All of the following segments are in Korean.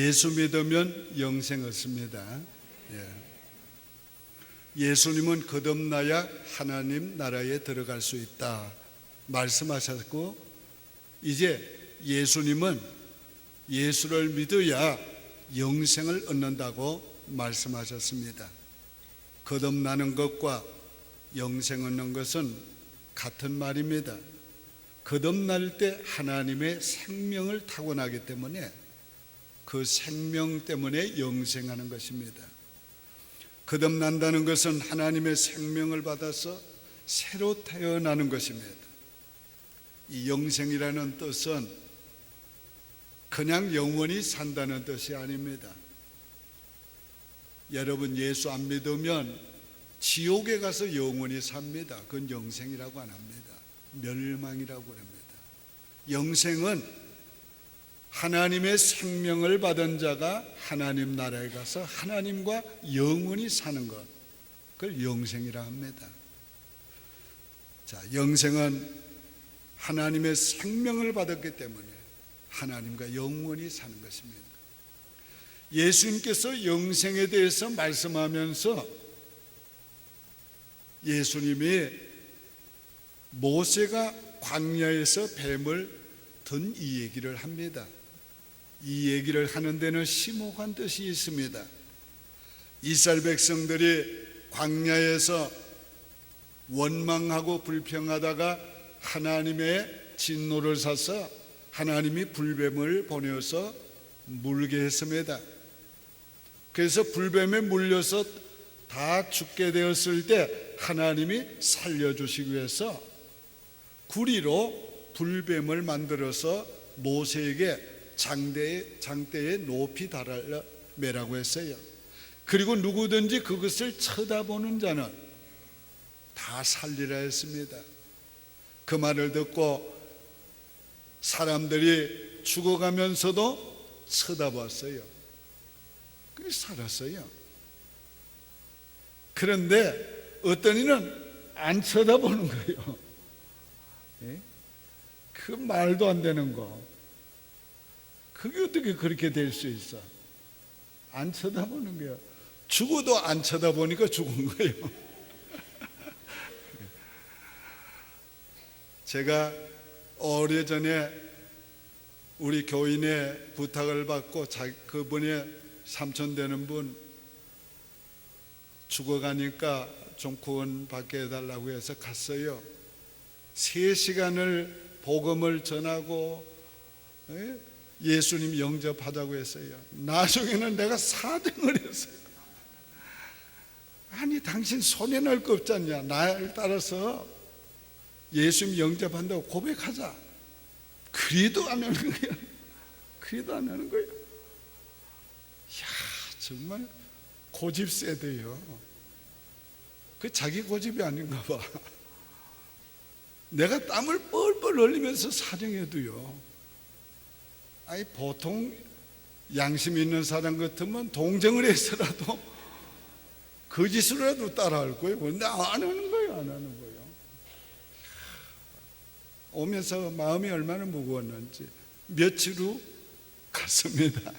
예수 믿으면 영생 얻습니다. 예수님은 거듭나야 하나님 나라에 들어갈 수 있다 말씀하셨고, 이제 예수님은 예수를 믿어야 영생을 얻는다고 말씀하셨습니다. 거듭나는 것과 영생 얻는 것은 같은 말입니다. 거듭날 때 하나님의 생명을 타고나기 때문에 그 생명 때문에 영생하는 것입니다. 거듭난다는 것은 하나님의 생명을 받아서 새로 태어나는 것입니다. 이 영생이라는 뜻은 그냥 영원히 산다는 뜻이 아닙니다. 여러분, 예수 안 믿으면 지옥에 가서 영원히 삽니다. 그건 영생이라고 안 합니다. 멸망이라고 합니다. 영생은 하나님의 생명을 받은 자가 하나님 나라에 가서 하나님과 영원히 사는 것, 그걸 영생이라 합니다. 자, 영생은 하나님의 생명을 받았기 때문에 하나님과 영원히 사는 것입니다. 예수님께서 영생에 대해서 말씀하면서 예수님이 모세가 광야에서 뱀을 든 이 얘기를 합니다. 이 얘기를 하는 데는 심오한 뜻이 있습니다. 이스라엘 백성들이 광야에서 원망하고 불평하다가 하나님의 진노를 사서 하나님이 불뱀을 보내어서 물게 했습니다. 그래서 불뱀에 물려서 다 죽게 되었을 때 하나님이 살려주시기 위해서 구리로 불뱀을 만들어서 모세에게 장대에 높이 달아 매라고 했어요. 그리고 누구든지 그것을 쳐다보는 자는 다 살리라 했습니다. 그 말을 듣고 사람들이 죽어가면서도 쳐다봤어요. 그래서 살았어요. 그런데 어떤 이는 안 쳐다보는 거예요. 그 말도 안 되는 거, 그게 어떻게 그렇게 될 수 있어? 안 쳐다보는 거예요. 죽어도 안 쳐다보니까 죽은 거예요. 제가 오래전에 우리 교인의 부탁을 받고 그분이 삼촌 되는 분 죽어가니까 좀 구원받게 해달라고 해서 갔어요. 3시간을 복음을 전하고 예수님 영접하자고 했어요. 나중에는 내가 4등을 했어요. 아니, 당신 손에 넣을 거 없지 않냐? 날 따라서 예수님 영접한다고 고백하자. 그래도 안 하는 거야. 그래도 안 하는 거야. 이야, 정말 고집 세대요. 그 자기 고집이 아닌가 봐. 내가 땀을 뻘뻘 흘리면서 사정해도요, 아니 보통 양심 있는 사람 같으면 동정을 해서라도 거짓으로라도 따라할 거예요. 근데 안 하는 거예요. 안 하는 거예요. 오면서 마음이 얼마나 무거웠는지. 며칠 후 갔습니다.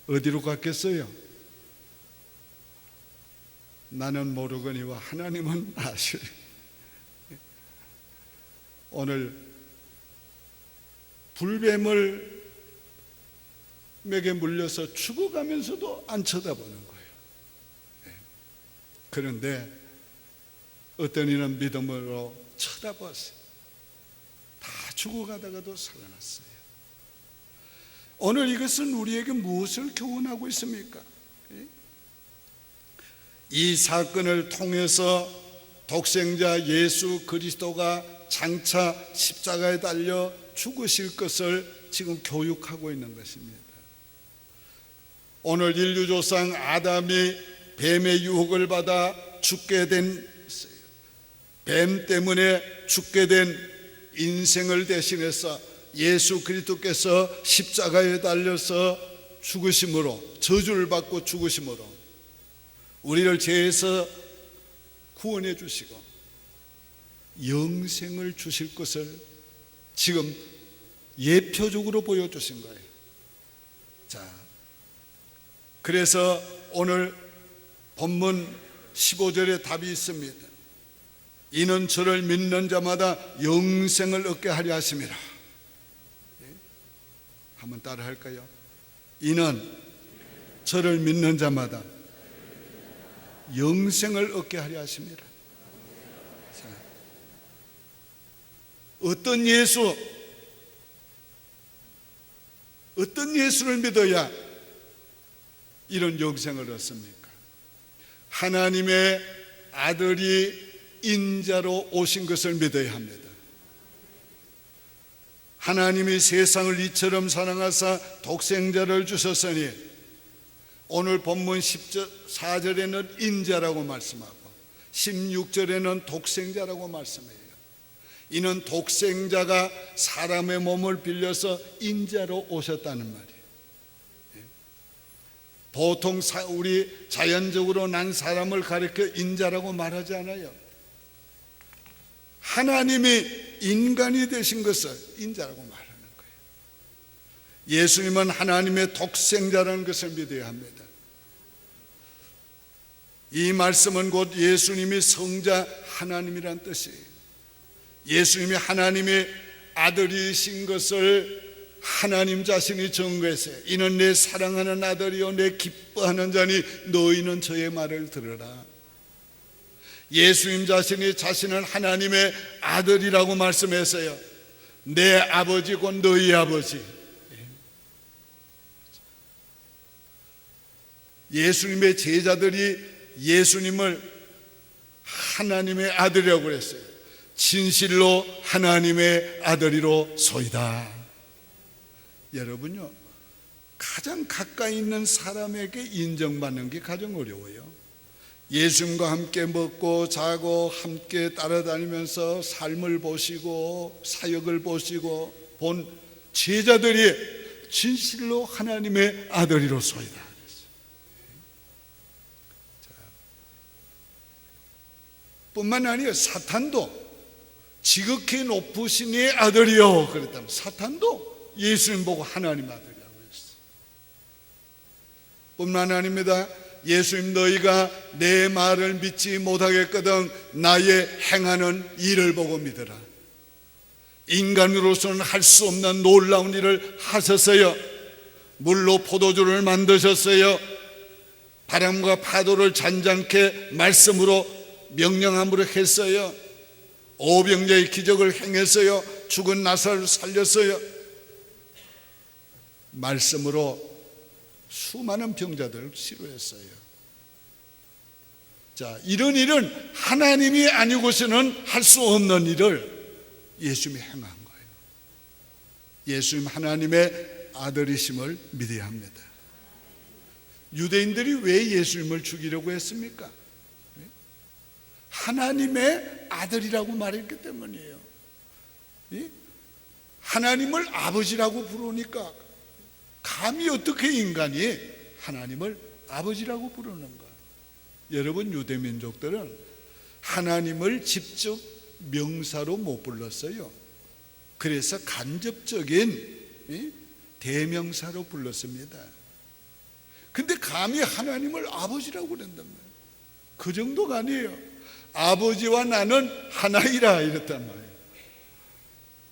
어디로 갔겠어요? 나는 모르거니와 하나님은 아시리. 오늘 불뱀을 맥에 물려서 죽어가면서도 안 쳐다보는 거예요. 그런데 어떤 이는 믿음으로 쳐다봤어요. 다 죽어가다가도 살아났어요. 오늘 이것은 우리에게 무엇을 교훈하고 있습니까? 이 사건을 통해서 독생자 예수 그리스도가 장차 십자가에 달려 죽으실 것을 지금 교육하고 있는 것입니다. 오늘 인류 조상 아담이 뱀의 유혹을 받아 죽게 된, 뱀 때문에 죽게 된 인생을 대신해서 예수 그리스도께서 십자가에 달려서 죽으심으로, 저주를 받고 죽으심으로 우리를 죄에서 구원해 주시고 영생을 주실 것을 지금 예표적으로 보여주신 거예요. 자, 그래서 오늘 본문 15절에 답이 있습니다. 이는 저를 믿는 자마다 영생을 얻게 하려 하심이라. 한번 따라 할까요? 이는 저를 믿는 자마다 영생을 얻게 하려 하심이라. 자, 어떤 예수를 믿어야 이런 영생을 얻습니까? 하나님의 아들이 인자로 오신 것을 믿어야 합니다. 하나님이 세상을 이처럼 사랑하사 독생자를 주셨으니, 오늘 본문 14절에는 인자라고 말씀하고 16절에는 독생자라고 말씀해요. 이는 독생자가 사람의 몸을 빌려서 인자로 오셨다는 말이에요. 보통 우리 자연적으로 난 사람을 가리켜 인자라고 말하지 않아요. 하나님이 인간이 되신 것을 인자라고 말하는 거예요. 예수님은 하나님의 독생자라는 것을 믿어야 합니다. 이 말씀은 곧 예수님이 성자 하나님이란 뜻이에요. 예수님이 하나님의 아들이신 것을 하나님 자신이 증거했어요. 이는 내 사랑하는 아들이요 내 기뻐하는 자니 너희는 저의 말을 들으라. 예수님 자신이 자신을 하나님의 아들이라고 말씀했어요. 내 아버지고 너희 아버지. 예수님의 제자들이 예수님을 하나님의 아들이라고 그랬어요. 진실로 하나님의 아들이로소이다. 여러분요, 가장 가까이 있는 사람에게 인정받는 게 가장 어려워요. 예수님과 함께 먹고 자고 함께 따라다니면서 삶을 보시고 사역을 보시고 본 제자들이 진실로 하나님의 아들이로소이다. 뿐만 아니라 사탄도 지극히 높으신 이의 아들이요 그랬다면 사탄도 예수님 보고 하나님 아들이라고 했어요. 뿐만 아닙니다. 예수님 너희가 내 말을 믿지 못하겠거든 나의 행하는 일을 보고 믿으라. 인간으로서는 할 수 없는 놀라운 일을 하셨어요. 물로 포도주를 만드셨어요. 바람과 파도를 잔잔케 말씀으로 명령함으로 했어요. 오병자의 기적을 행했어요. 죽은 나사를 살렸어요. 말씀으로 수많은 병자들을 치료했어요. 자, 이런 일은 하나님이 아니고서는 할 수 없는 일을 예수님이 행한 거예요. 예수님 하나님의 아들이심을 믿어야 합니다. 유대인들이 왜 예수님을 죽이려고 했습니까? 하나님의 아들이라고 말했기 때문이에요. 하나님을 아버지라고 부르니까 감히 어떻게 인간이 하나님을 아버지라고 부르는가? 여러분, 유대민족들은 하나님을 직접 명사로 못 불렀어요. 그래서 간접적인 대명사로 불렀습니다. 근데 감히 하나님을 아버지라고 그런단 말이에요. 그 정도가 아니에요. 아버지와 나는 하나이라 이랬단 말이에요.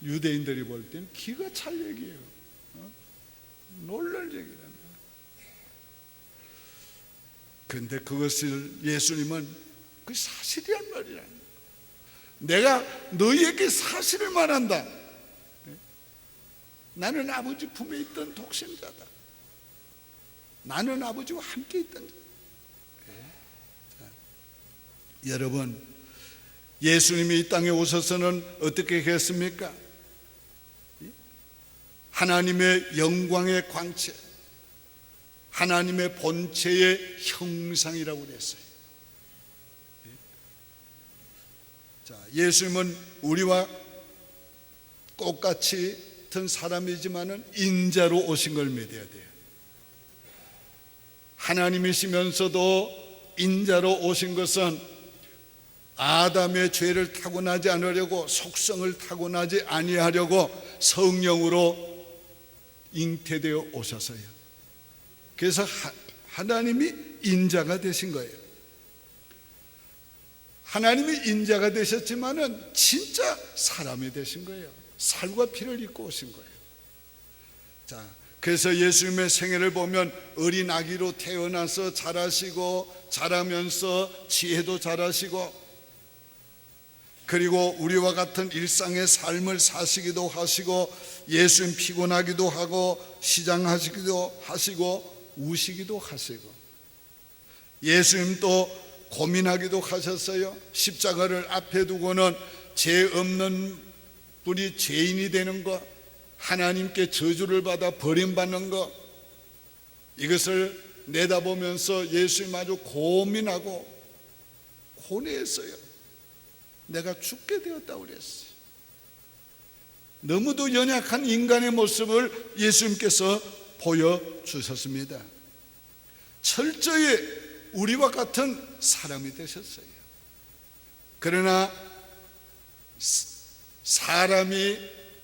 유대인들이 볼 때는 기가 찰 얘기예요. 놀랄 얘기란 말이에요. 그런데 그것을 예수님은 그 사실이란 말이야. 내가 너희에게 사실을 말한다. 나는 아버지 품에 있던 독생자다. 나는 아버지와 함께 있던 자. 여러분, 예수님이 이 땅에 오셔서는 어떻게 했습니까? 하나님의 영광의 광채, 하나님의 본체의 형상이라고 그랬어요. 자, 예수님은 우리와 똑같이 같은 사람이지만은 인자로 오신 걸 믿어야 돼요. 하나님이시면서도 인자로 오신 것은 아담의 죄를 타고나지 않으려고, 속성을 타고나지 아니하려고 성령으로 잉태되어 오셔서요. 그래서 하나님이 인자가 되신 거예요. 하나님이 인자가 되셨지만은 진짜 사람이 되신 거예요. 살과 피를 입고 오신 거예요. 자, 그래서 예수님의 생애를 보면 어린 아기로 태어나서 자라시고, 자라면서 지혜도 자라시고, 그리고 우리와 같은 일상의 삶을 사시기도 하시고, 예수님 피곤하기도 하고, 시장하시기도 하시고, 우시기도 하시고, 예수님 또 고민하기도 하셨어요. 십자가를 앞에 두고는 죄 없는 분이 죄인이 되는 것, 하나님께 저주를 받아 버림받는 것, 이것을 내다보면서 예수님 아주 고민하고 고뇌했어요. 내가 죽게 되었다고 그랬어요. 너무도 연약한 인간의 모습을 예수님께서 보여주셨습니다. 철저히 우리와 같은 사람이 되셨어요. 그러나 사람이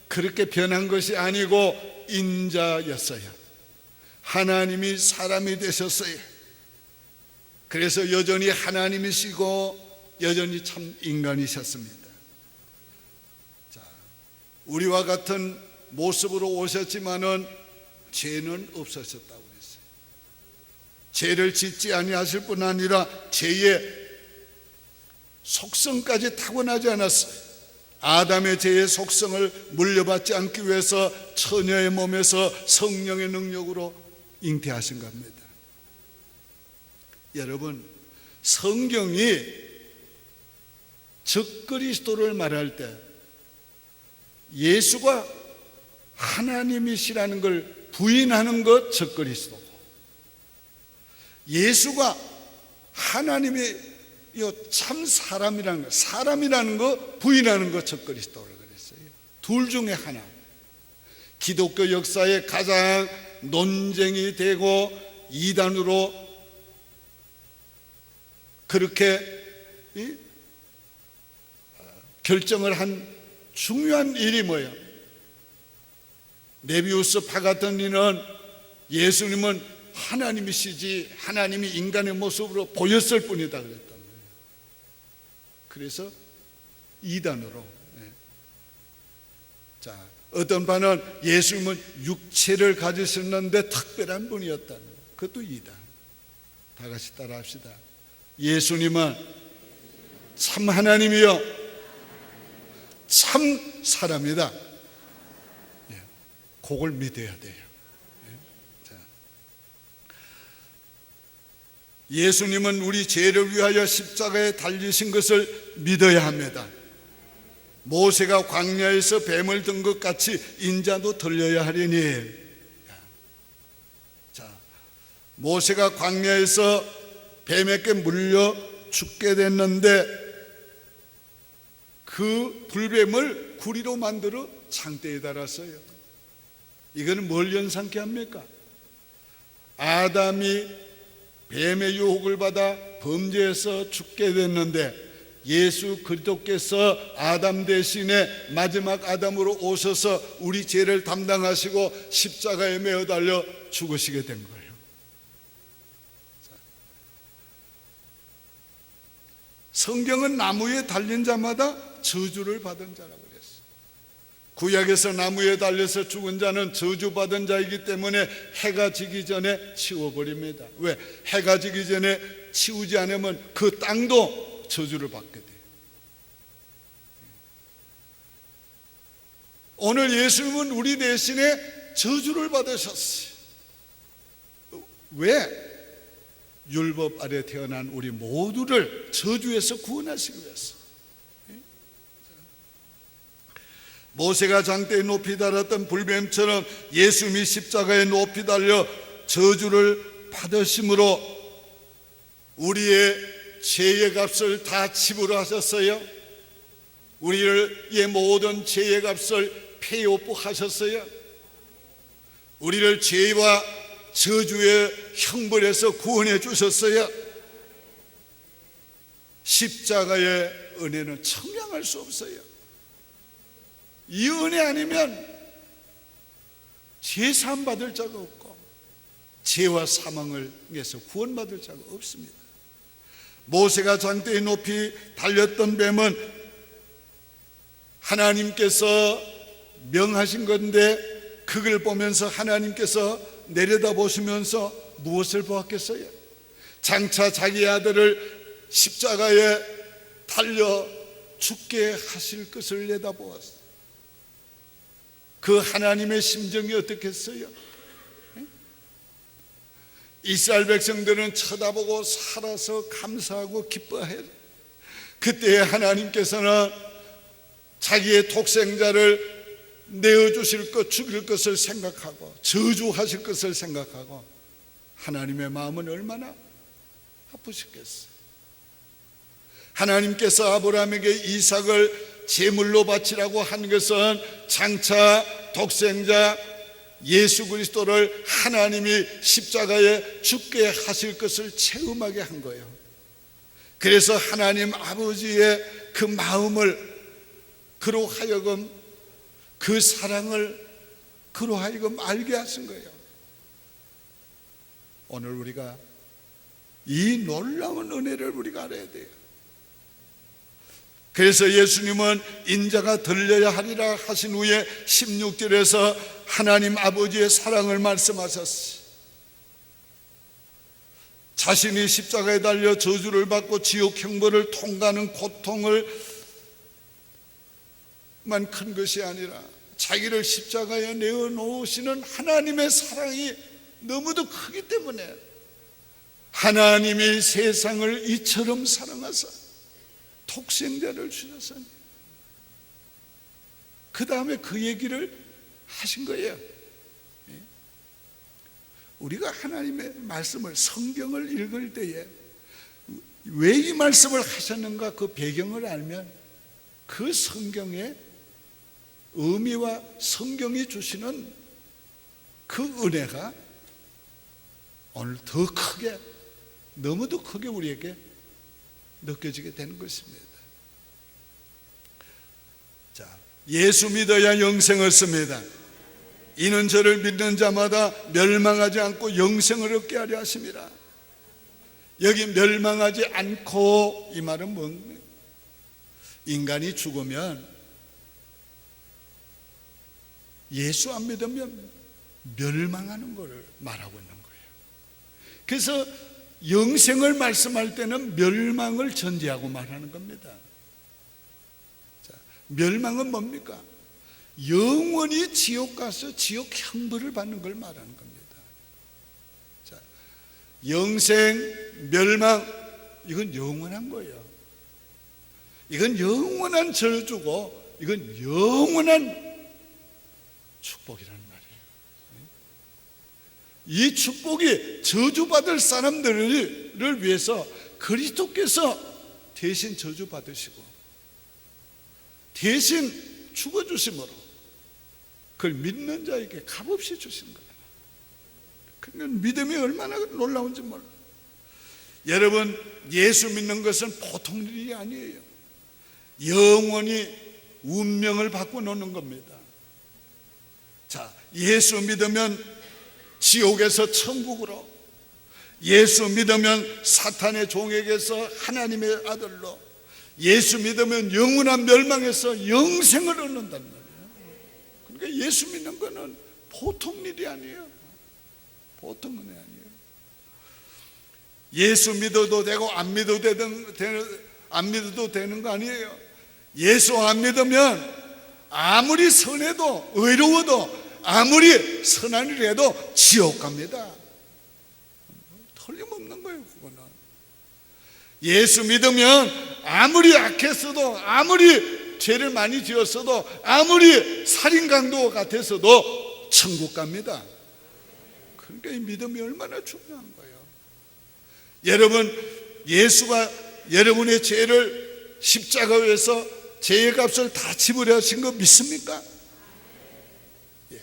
그렇게 변한 것이 아니고 인자였어요. 하나님이 사람이 되셨어요. 그래서 여전히 하나님이시고 여전히 참 인간이셨습니다. 자, 우리와 같은 모습으로 오셨지만은 죄는 없으셨다고 했어요. 죄를 짓지 아니하실 뿐 아니라 죄의 속성까지 타고나지 않았어요. 아담의 죄의 속성을 물려받지 않기 위해서 처녀의 몸에서 성령의 능력으로 잉태하신 겁니다. 여러분, 성경이 적그리스도를 말할 때 예수가 하나님이시라는 걸 부인하는 것 적그리스도고, 예수가 하나님의 참 사람이라는 거 부인하는 것 적그리스도라고 그랬어요. 둘 중에 하나. 기독교 역사의 가장 논쟁이 되고 이단으로 그렇게 결정을 한 중요한 일이 뭐예요? 메비우스 바가더니는 예수님은 하나님이시지 하나님이 인간의 모습으로 보였을 뿐이다 그랬단 말이에요. 그래서 이단으로. 자, 어떤 반은 예수님은 육체를 가지셨는데 특별한 분이었다. 그것도 이단. 다 같이 따라합시다. 예수님은 참 하나님이요 참 사람이다. 그걸 믿어야 돼요. 예수님은 우리 죄를 위하여 십자가에 달리신 것을 믿어야 합니다. 모세가 광야에서 뱀을 든 것 같이 인자도 들려야 하리니. 자, 모세가 광야에서 뱀에게 물려 죽게 됐는데 그 불뱀을 구리로 만들어 창대에 달았어요. 이거는 뭘 연상케 합니까? 아담이 뱀의 유혹을 받아 범죄해서 죽게 됐는데 예수 그리스도께서 아담 대신에 마지막 아담으로 오셔서 우리 죄를 담당하시고 십자가에 매어 달려 죽으시게 된 거예요. 성경은 나무에 달린 자마다 저주를 받은 자라고 그랬어요. 구약에서 나무에 달려서 죽은 자는 저주받은 자이기 때문에 해가 지기 전에 치워버립니다. 왜? 해가 지기 전에 치우지 않으면 그 땅도 저주를 받게 돼요. 오늘 예수님은 우리 대신에 저주를 받으셨어요. 왜? 율법 아래 태어난 우리 모두를 저주에서 구원하시기 위해서. 모세가 장대에 높이 달았던 불뱀처럼 예수님이 십자가에 높이 달려 저주를 받으심으로 우리의 죄의 값을 다 지불하셨어요. 우리의 모든 죄의 값을 폐요부하셨어요. 우리를 죄와 저주의 형벌에서 구원해 주셨어요. 십자가의 은혜는 청량할 수 없어요. 이 은혜 아니면 죄 사함 받을 자가 없고 죄와 사망을 위해서 구원받을 자가 없습니다. 모세가 장대에 높이 달렸던 뱀은 하나님께서 명하신 건데, 그걸 보면서 하나님께서 내려다보시면서 무엇을 보았겠어요? 장차 자기 아들을 십자가에 달려 죽게 하실 것을 내다보았어요. 그 하나님의 심정이 어떻겠어요? 이스라엘 백성들은 쳐다보고 살아서 감사하고 기뻐해요. 그때 하나님께서는 자기의 독생자를 내어주실 것, 죽일 것을 생각하고 저주하실 것을 생각하고 하나님의 마음은 얼마나 아프셨겠어요. 하나님께서 아브라함에게 이삭을 제물로 바치라고 한 것은 장차 독생자 예수 그리스도를 하나님이 십자가에 죽게 하실 것을 체험하게 한 거예요. 그래서 하나님 아버지의 그 마음을 그로 하여금, 그 사랑을 그로 하여금 알게 하신 거예요. 오늘 우리가 이 놀라운 은혜를 우리가 알아야 돼요. 그래서 예수님은 인자가 들려야 하리라 하신 후에 16절에서 하나님 아버지의 사랑을 말씀하셨어요. 자신이 십자가에 달려 저주를 받고 지옥 형벌을 통과하는 고통을 만 큰 것이 아니라 자기를 십자가에 내어놓으시는 하나님의 사랑이 너무도 크기 때문에 하나님이 세상을 이처럼 사랑하사 독생자를 주셨으니, 그 다음에 그 얘기를 하신 거예요. 우리가 하나님의 말씀을, 성경을 읽을 때에 왜 이 말씀을 하셨는가, 그 배경을 알면 그 성경의 의미와 성경이 주시는 그 은혜가 오늘 더 크게, 너무도 크게 우리에게 느껴지게 되는 것입니다. 자, 예수 믿어야 영생을 얻습니다. 이는 저를 믿는 자마다 멸망하지 않고 영생을 얻게 하려 하심이라. 여기 멸망하지 않고, 이 말은 뭔가요? 인간이 죽으면, 예수 안 믿으면 멸망하는 것을 말하고 있는 거예요. 그래서 영생을 말씀할 때는 멸망을 전제하고 말하는 겁니다. 자, 멸망은 뭡니까? 영원히 지옥 가서 지옥 형벌을 받는 걸 말하는 겁니다. 자, 영생, 멸망, 이건 영원한 거예요. 이건 영원한 저주고, 이건 영원한 축복이라는 말이에요. 이 축복이 저주받을 사람들을 위해서 그리스도께서 대신 저주받으시고 대신 죽어주심으로 그걸 믿는 자에게 값없이 주신 거예요. 그러니까 믿음이 얼마나 놀라운지 몰라요. 여러분, 예수 믿는 것은 보통 일이 아니에요. 영원히 운명을 바꿔놓는 겁니다. 자, 예수 믿으면 지옥에서 천국으로, 예수 믿으면 사탄의 종에게서 하나님의 아들로, 예수 믿으면 영원한 멸망에서 영생을 얻는단 말이에요. 그러니까 예수 믿는 거는 보통 일이 아니에요. 보통 은혜 아니에요. 예수 믿어도 되고 안 믿어도 되는 거 아니에요. 예수 안 믿으면 아무리 선해도, 의로워도, 아무리 선한 일을 해도 지옥 갑니다. 틀림없는 거예요. 그거는 예수 믿으면 아무리 악했어도, 아무리 죄를 많이 지었어도, 아무리 살인 강도 같았어도 천국 갑니다. 그러니까 이 믿음이 얼마나 중요한 거예요. 여러분, 예수가 여러분의 죄를 십자가에서 죄의 값을 다 지불하신 거 믿습니까? 예.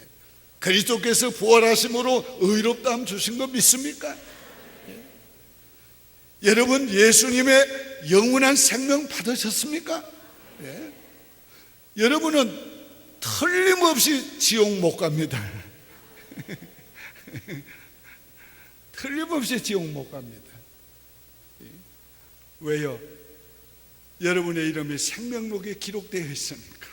그리스도께서 부활하심으로 의롭다함 주신 거 믿습니까? 예. 여러분, 예수님의 영원한 생명 받으셨습니까? 예. 여러분은 틀림없이 지옥 못 갑니다. 틀림없이 지옥 못 갑니다. 왜요? 여러분의 이름이 생명록에 기록되어 있으니까.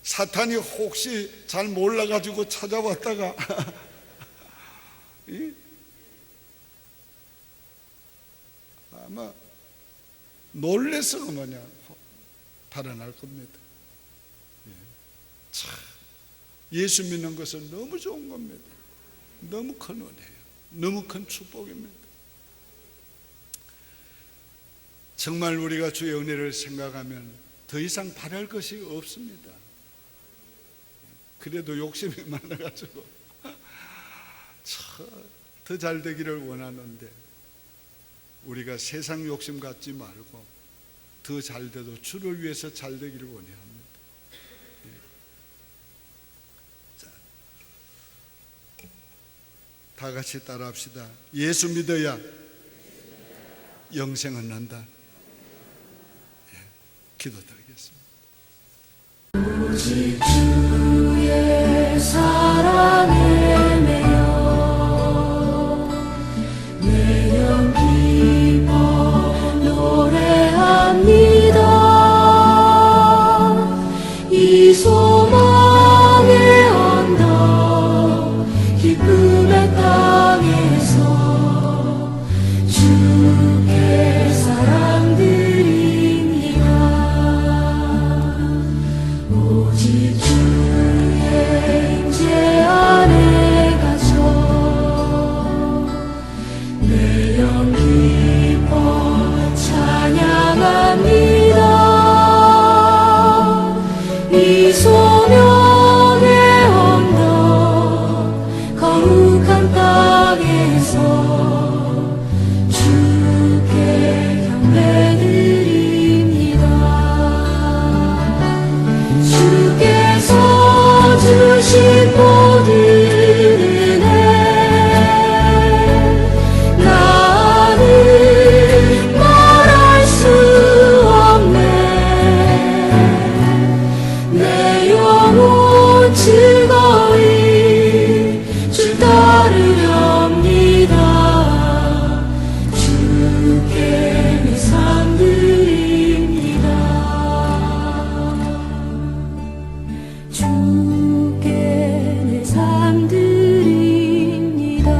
사탄이 혹시 잘 몰라가지고 찾아왔다가 아마 놀래서 뭐냐 달아날 겁니다. 참, 예수 믿는 것은 너무 좋은 겁니다. 너무 큰 은혜예요. 너무 큰 축복입니다. 정말 우리가 주의 은혜를 생각하면 더 이상 바랄 것이 없습니다. 그래도 욕심이 많아가지고 더 잘 되기를 원하는데 우리가 세상 욕심 갖지 말고 더 잘 돼도 주를 위해서 잘 되기를 원해야 합니다. 자, 다 같이 따라합시다. 예수 믿어야 영생은 난다. 기도드리겠습니다. 오직 주의 사랑에 매여 내 영 기뻐 노래합니다. 이 소망의 언덕 기쁨의 땅에서 주께 사랑 드립니다. 오직 주의 임재 안에 갇혀 내 영 기뻐 찬양합니다. 이 소명의 언덕 거룩한 땅에서 주께 경배드립니다. 주께서 주신 모든 은혜 나는 말할 수 없네. 내 영혼 즐거이 주 따르렵니다. 주께 내 삶 드립니다. 주께 내 삶 드립니다.